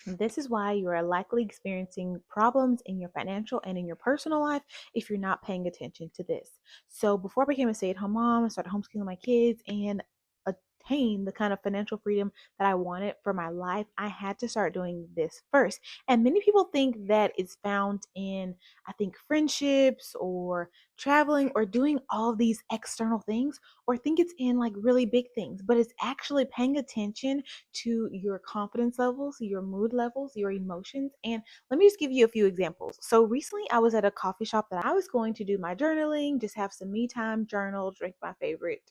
This is why you are likely experiencing problems in your financial and in your personal life if you're not paying attention to this. So, before I became a stay at home mom, I started homeschooling my kids and attain the kind of financial freedom that I wanted for my life. I had to start doing this first. And many people think that it's found in, I think, friendships or traveling or doing all of these external things, or think it's in like really big things, but it's actually paying attention to your confidence levels, your mood levels, your emotions. And let me just give you a few examples. So recently I was at a coffee shop that I was going to do my journaling, just have some me time, journal, drink my favorite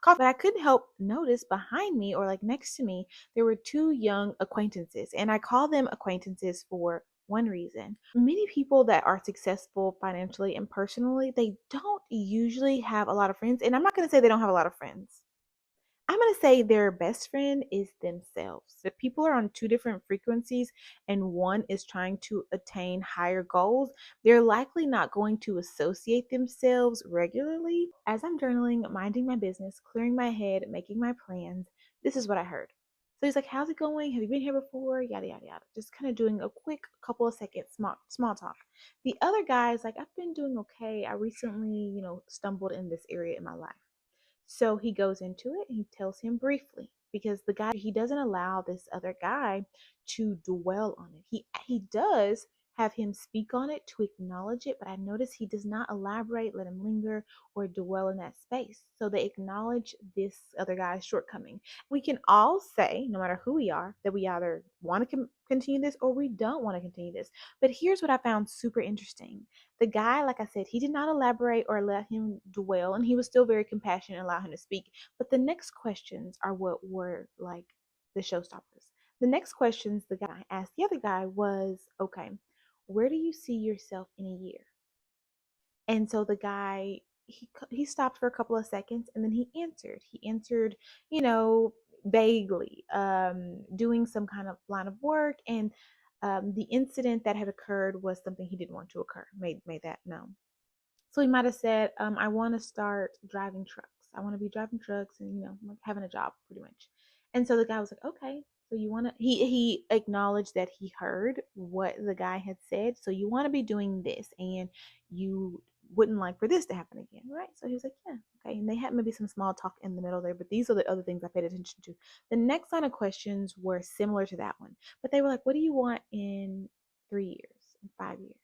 coffee. But I couldn't help notice behind me or like next to me, there were two young acquaintances. And I call them acquaintances for one reason. Many people that are successful financially and personally, they don't usually have a lot of friends. And I'm not going to say they don't have a lot of friends. I'm going to say their best friend is themselves. If people are on two different frequencies and one is trying to attain higher goals, they're likely not going to associate themselves regularly. As I'm journaling, minding my business, clearing my head, making my plans, this is what I heard. So he's like, "How's it going? Have you been here before?" Yada, yada, yada. Just kind of doing a quick couple of seconds small talk. The other guy is like, "I've been doing okay. I recently, stumbled in this area in my life." So he goes into it and he tells him briefly because the guy he doesn't allow this other guy to dwell on it. He does have him speak on it to acknowledge it, but I notice he does not elaborate, let him linger, or dwell in that space. So they acknowledge this other guy's shortcoming. We can all say, no matter who we are, that we either want to continue this or we don't want to continue this. But here's what I found super interesting. The guy, like I said, he did not elaborate or let him dwell, and he was still very compassionate and allowed him to speak. But the next questions are what were like the showstoppers. The next questions the guy asked the other guy was, okay, where do you see yourself in a year? And so the guy he stopped for a couple of seconds and then he answered. He answered, vaguely, doing some kind of line of work, and the incident that had occurred was something he didn't want to occur. Made that known. So he might have said, I want to start driving trucks. I want to be driving trucks and, like having a job pretty much. And so the guy was like, okay, so you want to, he acknowledged that he heard what the guy had said. So you want to be doing this and you wouldn't like for this to happen again, right? So he was like, yeah, okay. And they had maybe some small talk in the middle there, but these are the other things I paid attention to. The next line of questions were similar to that one, but they were like, what do you want in 3 years, in 5 years?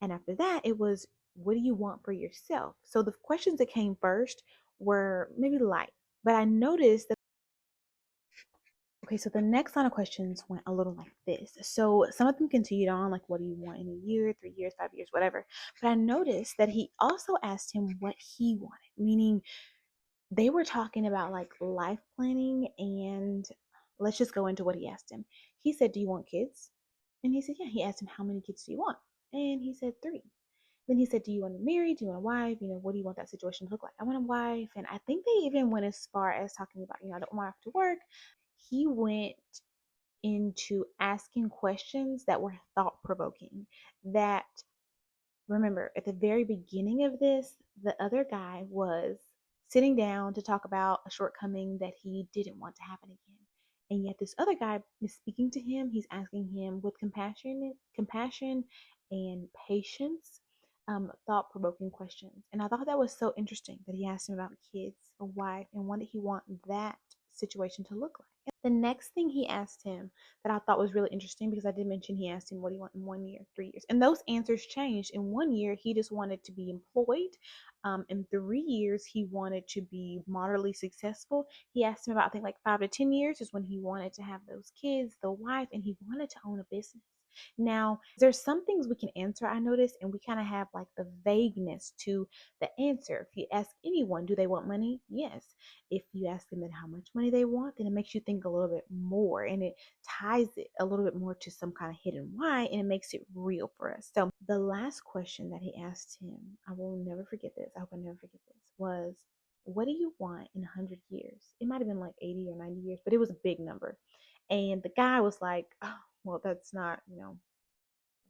And after that, it was, what do you want for yourself? So the questions that came first were maybe light, but I noticed that, okay, so the next line of questions went a little like this. So some of them continued on, like, what do you want in a year, 3 years, 5 years, whatever. But I noticed that he also asked him what he wanted, meaning they were talking about like life planning. And let's just go into what he asked him. He said, do you want kids? And he said, yeah. He asked him, how many kids do you want? And he said, three. Then he said, do you want to marry? Do you want a wife? What do you want that situation to look like? I want a wife. And I think they even went as far as talking about, I don't want to work. He went into asking questions that were thought provoking. That, remember, at the very beginning of this, the other guy was sitting down to talk about a shortcoming that he didn't want to happen again. And yet this other guy is speaking to him. He's asking him with compassion and patience, thought-provoking questions. And I thought that was so interesting that he asked him about kids, a wife, and what did he want that situation to look like. The next thing he asked him that I thought was really interesting, because I did mention he asked him what do you want in 1 year, 3 years, and those answers changed. In 1 year, he just wanted to be employed. In 3 years, he wanted to be moderately successful. He asked him about, I think, like 5 to 10 years is when he wanted to have those kids, the wife, and he wanted to own a business. Now, there's some things we can answer, I noticed, and we kind of have like the vagueness to the answer. If you ask anyone, do they want money? Yes. If you ask them then how much money they want, then it makes you think a little bit more, and it ties it a little bit more to some kind of hidden why, and it makes it real for us. So the last question that he asked him, I will never forget this. I hope I never forget this, was, what do you want in 100 years? It might have been like 80 or 90 years, but it was a big number. And the guy was like, oh, well, that's not,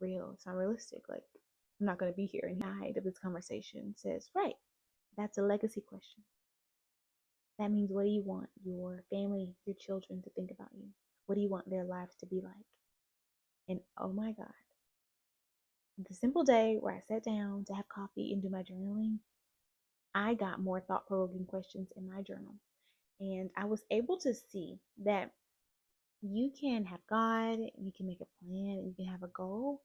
real. It's not realistic. Like, I'm not going to be here. And the guide of this conversation says, right, that's a legacy question. That means, what do you want your family, your children to think about you? What do you want their lives to be like? And oh my God, the simple day where I sat down to have coffee and do my journaling, I got more thought provoking questions in my journal. And I was able to see that you can have God, you can make a plan, you can have a goal,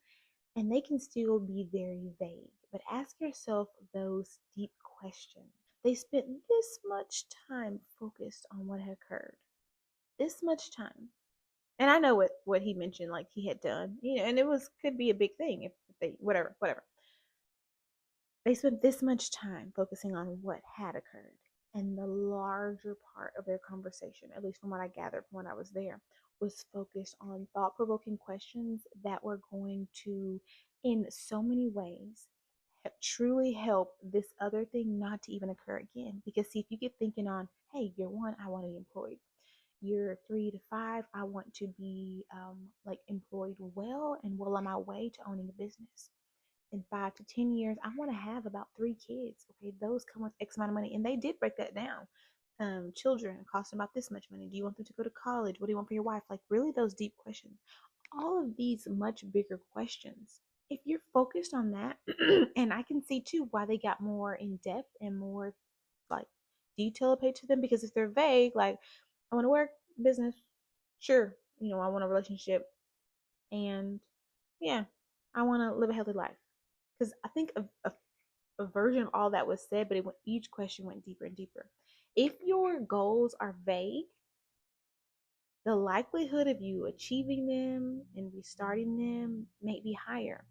and they can still be very vague. But ask yourself those deep questions. They spent this much time focused on what had occurred, this much time. And I know what he mentioned, like he had done, and it was could be a big thing if they whatever. They spent this much time focusing on what had occurred. And the larger part of their conversation, at least from what I gathered from when I was there, was focused on thought provoking questions that were going to, in so many ways, truly help this other thing not to even occur again. Because, see, if you get thinking on, hey, year one, I want to be employed. Year 3 to 5, I want to be like employed well and well on my way to owning a business. In 5 to 10 years, I want to have about 3 kids. Okay, those come with X amount of money, and they did break that down. Children cost about this much money. Do you want them to go to college? What do you want for your wife? Like really, those deep questions. All of these much bigger questions. If you're focused on that, and I can see too why they got more in depth and more like detail paid to them, because if they're vague, like I want to work, business, sure, I want a relationship, and yeah, I want to live a healthy life. Because I think a version of all that was said, but each question went deeper and deeper. If your goals are vague, the likelihood of you achieving them and restarting them may be higher.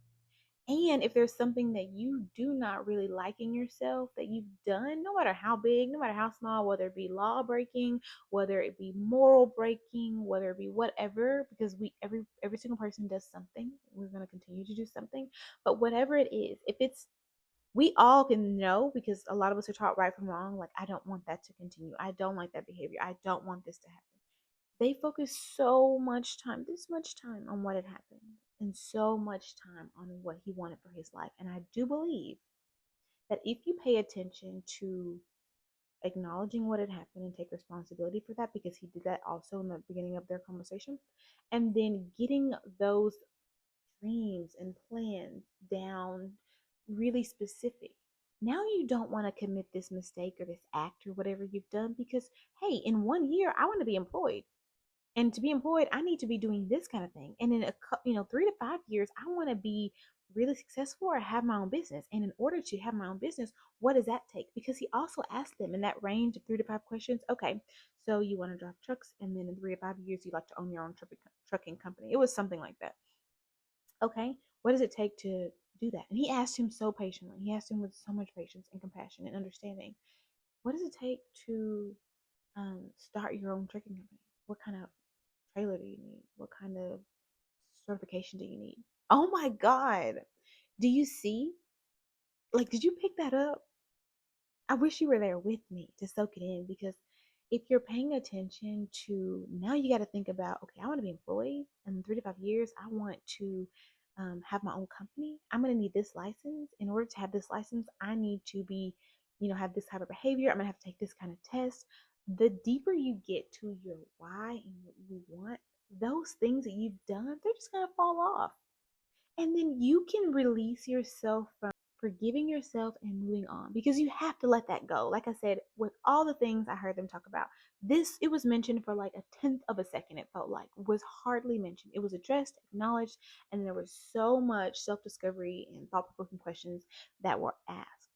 And if there's something that you do not really like in yourself that you've done, no matter how big, no matter how small, whether it be law breaking, whether it be moral breaking, whether it be whatever, because every single person does something. We're going to continue to do something. But whatever it is, if it's we all can know, because a lot of us are taught right from wrong, like I don't want that to continue. I don't like that behavior. I don't want this to happen. They focus so much time, this much time on what had happened, and so much time on what he wanted for his life. And I do believe that if you pay attention to acknowledging what had happened and take responsibility for that, because he did that also in the beginning of their conversation, and then getting those dreams and plans down really specific. Now you don't want to commit this mistake or this act or whatever you've done, because hey, in 1 year I want to be employed. And to be employed, I need to be doing this kind of thing. And in 3 to 5 years, I want to be really successful or have my own business. And in order to have my own business, what does that take? Because he also asked them in that range of 3 to 5 questions. Okay, so you want to drive trucks, and then in 3 to 5 years, you'd like to own your own trucking company. It was something like that. Okay, what does it take to do that? And he asked him so patiently. He asked him with so much patience and compassion and understanding. What does it take to start your own trucking company? What kind of trailer do you need? What kind of certification do you need? Oh my God. Do you see? Like, did you pick that up? I wish you were there with me to soak it in, because if you're paying attention to now, you got to think about, okay, I want to be employed in 3 to 5 years. I want to have my own company. I'm going to need this license. In order to have this license, I need to be, have this type of behavior. I'm going to have to take this kind of test. The deeper you get to your why and what you want, those things that you've done, they're just going to fall off. And then you can release yourself from forgiving yourself and moving on, because you have to let that go. Like I said, with all the things I heard them talk about, it was mentioned for like a tenth of a second. It felt like was hardly mentioned. It was addressed, acknowledged, and there was so much self-discovery and thought-provoking questions that were asked.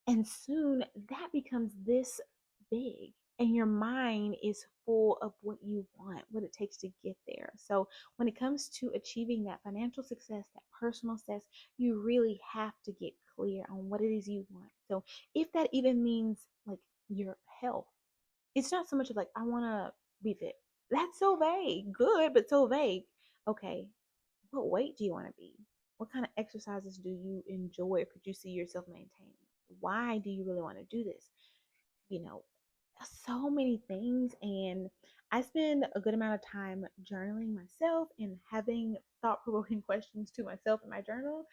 And soon that becomes this big, and your mind is full of what you want, what it takes to get there. So when it comes to achieving that financial success, that personal success, you really have to get clear on what it is you want. So if that even means like your health, it's not so much of like, I want to be fit. That's so vague. Good, but so vague. Okay, what weight do you want to be? What kind of exercises do you enjoy or could you see yourself maintaining? Why do you really want to do this? You know, so many things. And I spend a good amount of time journaling myself and having thought provoking questions to myself in my journal,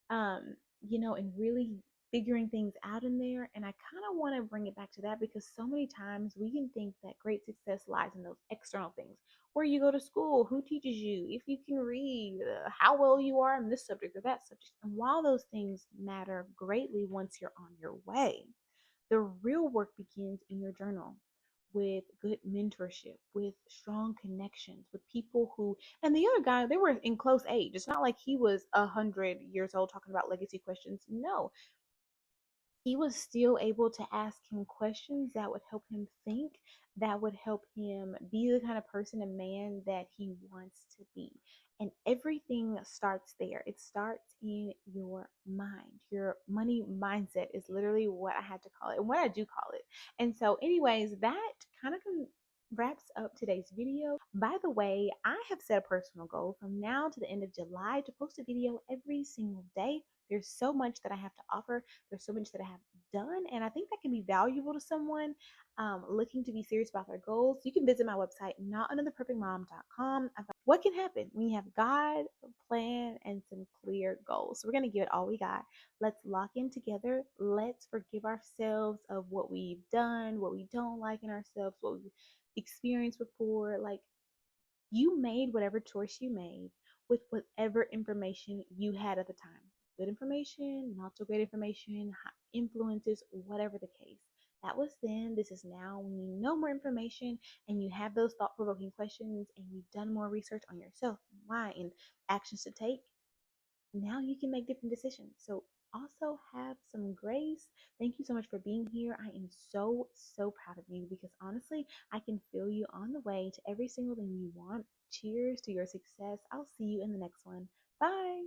and really figuring things out in there. And I kind of want to bring it back to that, because so many times we can think that great success lies in those external things. where you go to school, who teaches you, if you can read, how well you are in this subject or that subject. And while those things matter greatly once you're on your way, the real work begins in your journal with good mentorship, with strong connections, with people who, and the other guy, they were in close age. It's not like he was 100 years old talking about legacy questions. No, he was still able to ask him questions that would help him think, that would help him be the kind of person and man that he wants to be. And everything starts there. It starts in your mind. Your money mindset is literally what I had to call it and what I do call it. And so, anyways, that kind of wraps up today's video. By the way, I have set a personal goal from now to the end of July to post a video every single day. There's so much that I have to offer. There's so much that I have done, and I think that can be valuable to someone looking to be serious about their goals. You can visit my website, notanotherperfectmom.com. What can happen when you have God, a plan, and some clear goals? So we're going to give it all we got. Let's lock in together. Let's forgive ourselves of what we've done, what we don't like in ourselves, what we've experienced before. Like, you made whatever choice you made with whatever information you had at the time. Good information, not so great information, influences, whatever the case. That was then. This is now. When you know more information and you have those thought provoking questions and you've done more research on yourself and why and actions to take, now you can make different decisions. So also have some grace. Thank you so much for being here. I am so, so proud of you because honestly, I can feel you on the way to every single thing you want. Cheers to your success. I'll see you in the next one. Bye.